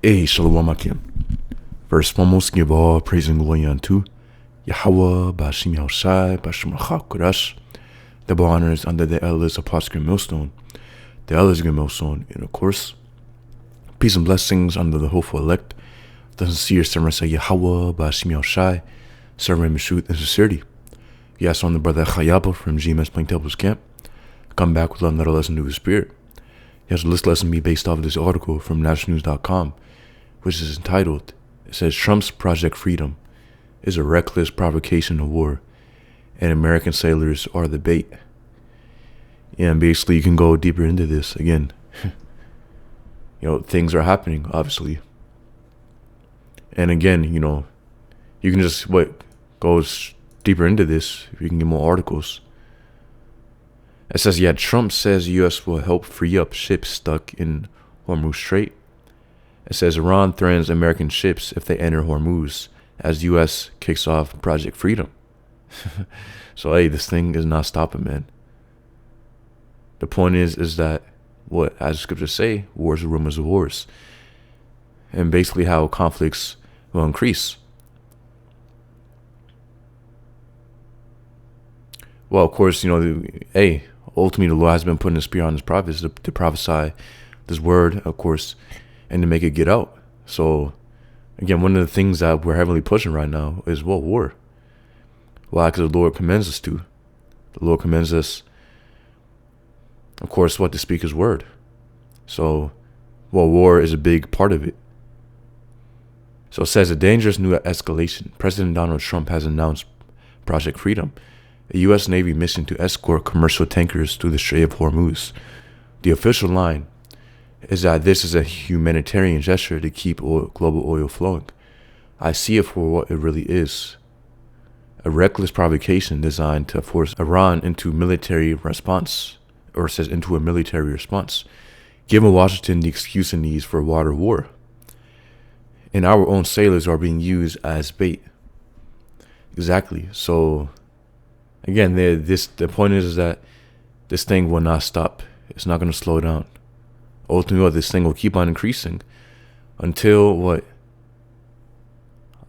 Shalom Akim. First foremost, give all praise and glory unto Yahweh, Bashim Yahushai, Bashim Kodash. Double honors under the elders of Apostle Millstone, the elders of Millstone, and of course, peace and blessings under the hopeful elect, the sincere servants of Yahweh, Bashim Yahushai, serving in truth and sincerity. Yes, I'm the brother Chayaba from GMS Plain Temples Camp. Come back with another lesson to the Spirit. Yes, this lesson be based off of this article from nationalnews.com, which is entitled, it says, Trump's Project Freedom is a reckless provocation of war, and American sailors are the bait. Yeah, and basically you can go deeper into this again. Things are happening, obviously. And again, you can just, go deeper into this if you can get more articles. It says, Trump says U.S. will help free up ships stuck in Hormuz Strait. It says Iran threatens American ships if they enter Hormuz as U.S. kicks off Project Freedom. So, this thing is not stopping, man. The point is that, as the scriptures say, wars are rumors of wars. And basically how conflicts will increase. Well, of course, ultimately the Lord has been putting a spear on his prophets to prophesy this word, of course, and to make it get out. So, again, one of the things that we're heavily pushing right now is war. Why? Because the Lord commends us to. The Lord commends us, of course, to speak his word. So, war is a big part of it. So it says a dangerous new escalation. President Donald Trump has announced Project Freedom, a U.S. Navy mission to escort commercial tankers through the Strait of Hormuz. The official line is that this is a humanitarian gesture to keep global oil flowing. I see it for what it really is. A reckless provocation designed to force Iran into a military response, giving Washington the excuse it needs for a water war. And our own sailors are being used as bait. Exactly. So, again, the point is that this thing will not stop. It's not going to slow down. Ultimately, this thing will keep on increasing until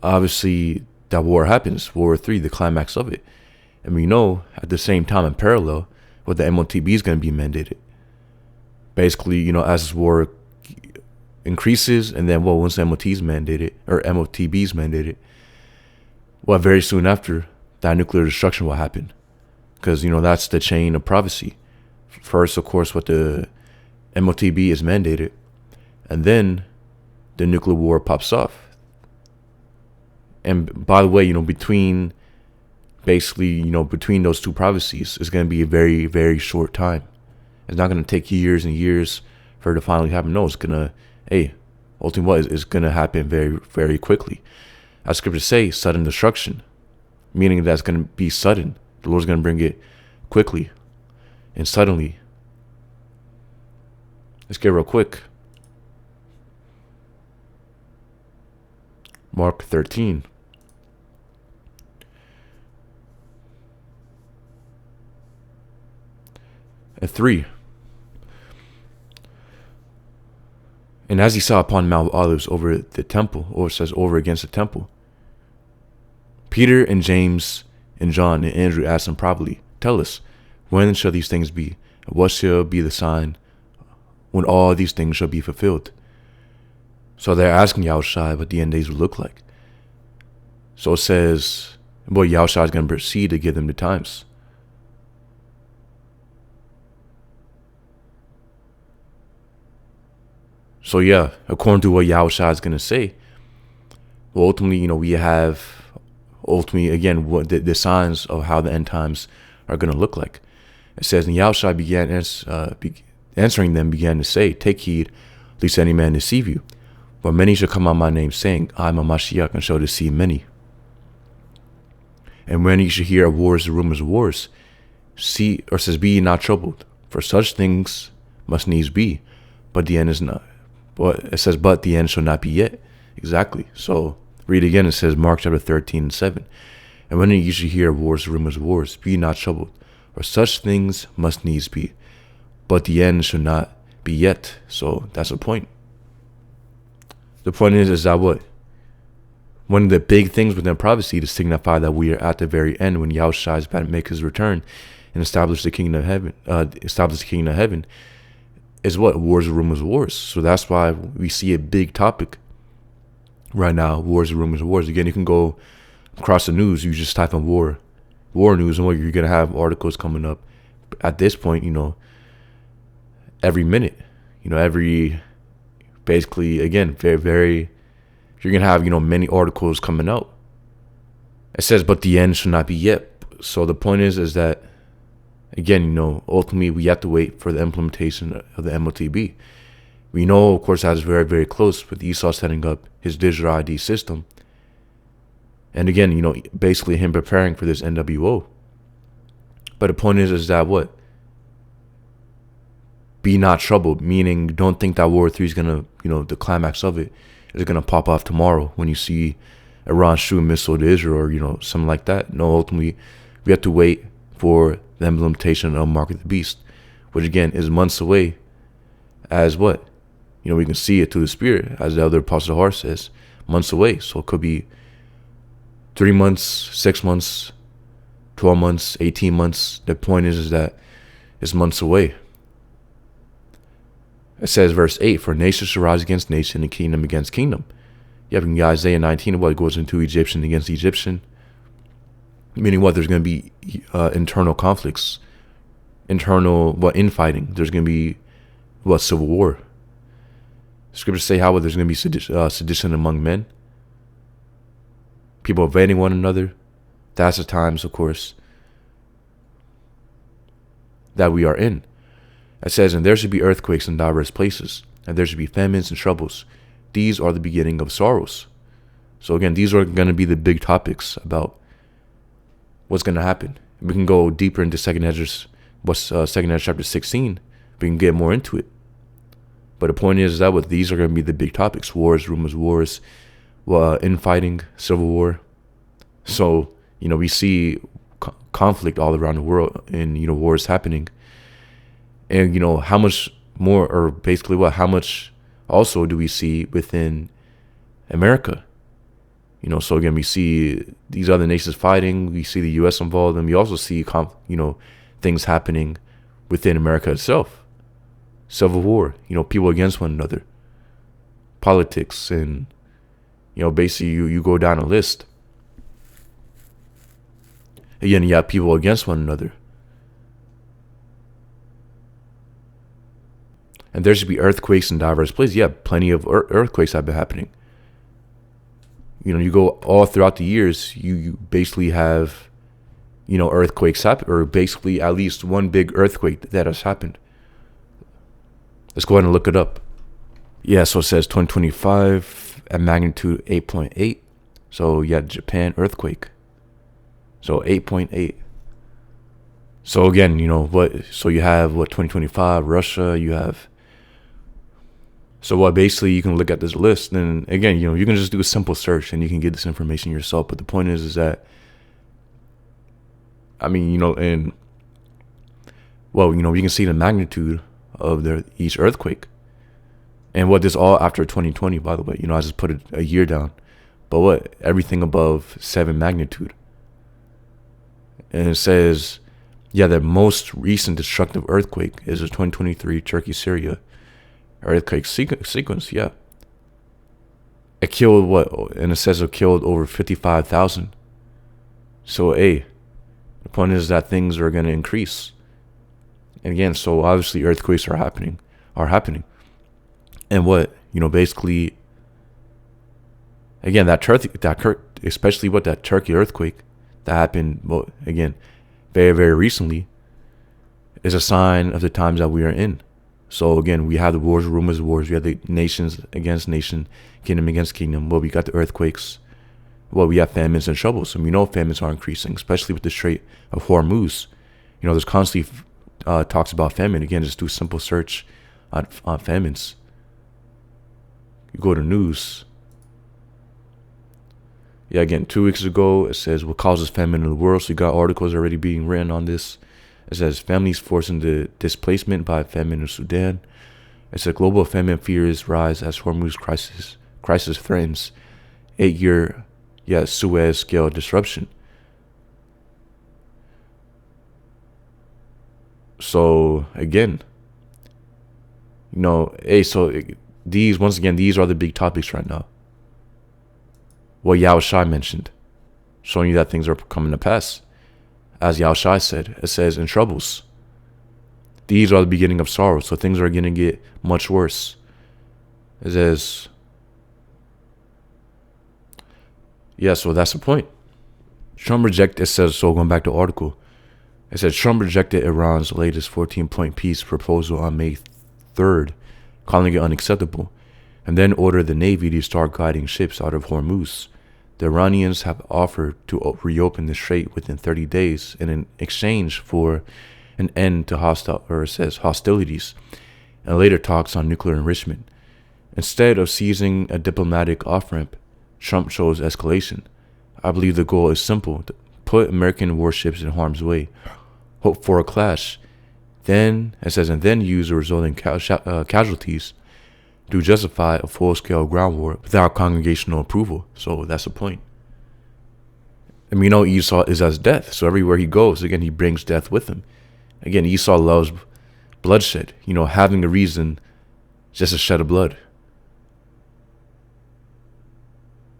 obviously, that war happens, World War III, the climax of it. And we know at the same time, in parallel, the MOTB is going to be mandated. Basically, as this war increases, and then once MOTB is mandated, very soon after, that nuclear destruction will happen. Because, that's the chain of prophecy. First, of course, the MOTB is mandated, and then the nuclear war pops off. And by the way, between those two prophecies, it's going to be a very, very short time. It's not going to take years and years for it to finally happen. No, it's going to, ultimately it's going to happen very, very quickly. As scriptures say, sudden destruction, meaning that's going to be sudden. The Lord's going to bring it quickly and suddenly. Let's get real quick. Mark 13. And 3. And as he saw upon Mount Olives over the temple, or it says over against the temple, Peter and James and John and Andrew asked him privately, tell us, when shall these things be? And what shall be the sign when all these things shall be fulfilled? So they're asking Yahushua what the end days will look like. So it says, Yahushua is going to proceed to give them the times. So according to what Yahushua is going to say, ultimately, we have, again, what the signs of how the end times are going to look like. It says, and Yahushua answering them began to say, take heed, lest any man deceive you. For many shall come on my name, saying, I am a Mashiach, and shall deceive many. And when ye shall hear of wars, the rumors of wars, be ye not troubled, for such things must needs be, but the end is not. But it says, but the end shall not be yet. Exactly. So read again. It says, Mark chapter 13 and 7. And when ye shall hear of wars, rumors of wars, be ye not troubled, for such things must needs be, but the end shall not be yet. So that's the point. The point is that what? One of the big things within prophecy to signify that we are at the very end when Yahushua is about to make his return and establish the kingdom of heaven, is what? Wars, rumors, wars. So that's why we see a big topic right now, wars, rumors, wars. Again, you can go across the news, you just type in war news, and you're going to have articles coming up at this point, every minute, basically, again, very, very, you're going to have, many articles coming out. It says, but the end should not be yet. So the point is that, again, ultimately we have to wait for the implementation of the MOTB. We know, of course, that is very, very close with Esau setting up his digital ID system. And again, basically him preparing for this NWO. But the point is that what? Be not troubled, meaning don't think that War 3 is going to, the climax of it is going to pop off tomorrow when you see Iran shoot a missile to Israel or, something like that. No, ultimately, we have to wait for the implementation of Mark of the Beast, which again is months away as what? We can see it through the Spirit, as the other Apostle Har says, months away. So it could be 3 months, 6 months, 12 months, 18 months. The point is that it's months away. It says, verse 8, for nation shall rise against nation and kingdom against kingdom. You have in Isaiah 19, what goes into Egyptian against Egyptian. Meaning what? There's going to be internal conflicts, infighting. There's going to be, civil war. Scriptures say how there's going to be sedition among men. People invading one another. That's the times, of course, that we are in. It says, and there should be earthquakes in diverse places, and there should be famines and troubles. These are the beginning of sorrows. So again, these are going to be the big topics about what's going to happen. We can go deeper into Second Ezra chapter 16. We can get more into it. But the point is that these are going to be the big topics: wars, rumors, wars, infighting, civil war. So we see conflict all around the world, and wars happening. And how much more, or basically how much also do we see within America? So again, we see these other nations fighting. We see the U.S. involved, and we also see things happening within America itself. Civil war, people against one another, politics, and basically you go down a list. Again, you have people against one another. And there should be earthquakes in diverse places. Yeah, plenty of earthquakes have been happening. You go all throughout the years, you basically have, earthquakes happen, or basically at least one big earthquake that has happened. Let's go ahead and look it up. Yeah, so it says 2025 at magnitude 8.8. So yeah, Japan earthquake. So 8.8. So again, so you have 2025, Russia, you have. So basically you can look at this list, and again, you can just do a simple search and you can get this information yourself. But the point is that, and you can see the magnitude of each earthquake. And this all after 2020, by the way. I just put a year down. But everything above 7 magnitude. And it says, the most recent destructive earthquake is the 2023 Turkey, Syria earthquake sequence, yeah. It killed and it says it killed over 55,000. So, the point is that things are going to increase. And again, so obviously earthquakes are happening. And basically, again, especially that Turkey earthquake that happened, again, very, very recently, is a sign of the times that we are in. So again, we have the wars, rumors, wars. We have the nations against nation, kingdom against kingdom. We got the earthquakes. We have famines and troubles. And we know famines are increasing, especially with the Strait of Hormuz. There's constantly talks about famine. Again, just do a simple search on famines. You go to news. Yeah, again, 2 weeks ago, it says what causes famine in the world. So you got articles already being written on this. It says families forced into displacement by famine in Sudan. It says global famine fears rise as Hormuz crisis crisis threatens 8-year Suez scale disruption. So again, these are the big topics right now. What Yao Shai mentioned, showing you that things are coming to pass. As Yao Shai said, it says in troubles. These are the beginning of sorrow, so things are going to get much worse. It says, so that's the point. Trump rejected, it says, so going back to the article, it said Trump rejected Iran's latest 14-point peace proposal on May 3rd, calling it unacceptable, and then ordered the Navy to start guiding ships out of Hormuz. The Iranians have offered to reopen the strait within 30 days in exchange for an end to hostilities and later talks on nuclear enrichment. Instead of seizing a diplomatic off-ramp, Trump chose escalation. I believe the goal is simple: to put American warships in harm's way, hope for a clash, then use the resulting casualties to justify a full-scale ground war without congregational approval. So that's the point. I mean, Esau is as death, so everywhere he goes, again, he brings death with him. Again, Esau loves bloodshed, having a reason just to shed a blood.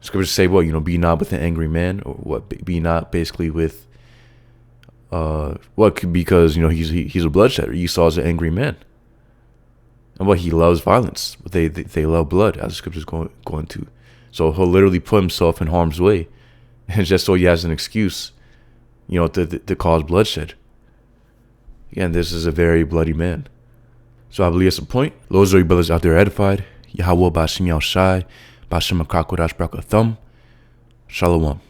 Scriptures say what, be not with an angry man, or what, be not basically with, because, he's a bloodshedder. Esau is an angry man. And he loves violence, but they love blood, as the scriptures going to. So he'll literally put himself in harm's way, and just so he has an excuse, to cause bloodshed. Again, this is a very bloody man. So I believe it's a point. Those are you brothers out there edified. Yahweh Bashim Yao Shai, Bashim Akakodash Brakathum. Shalom.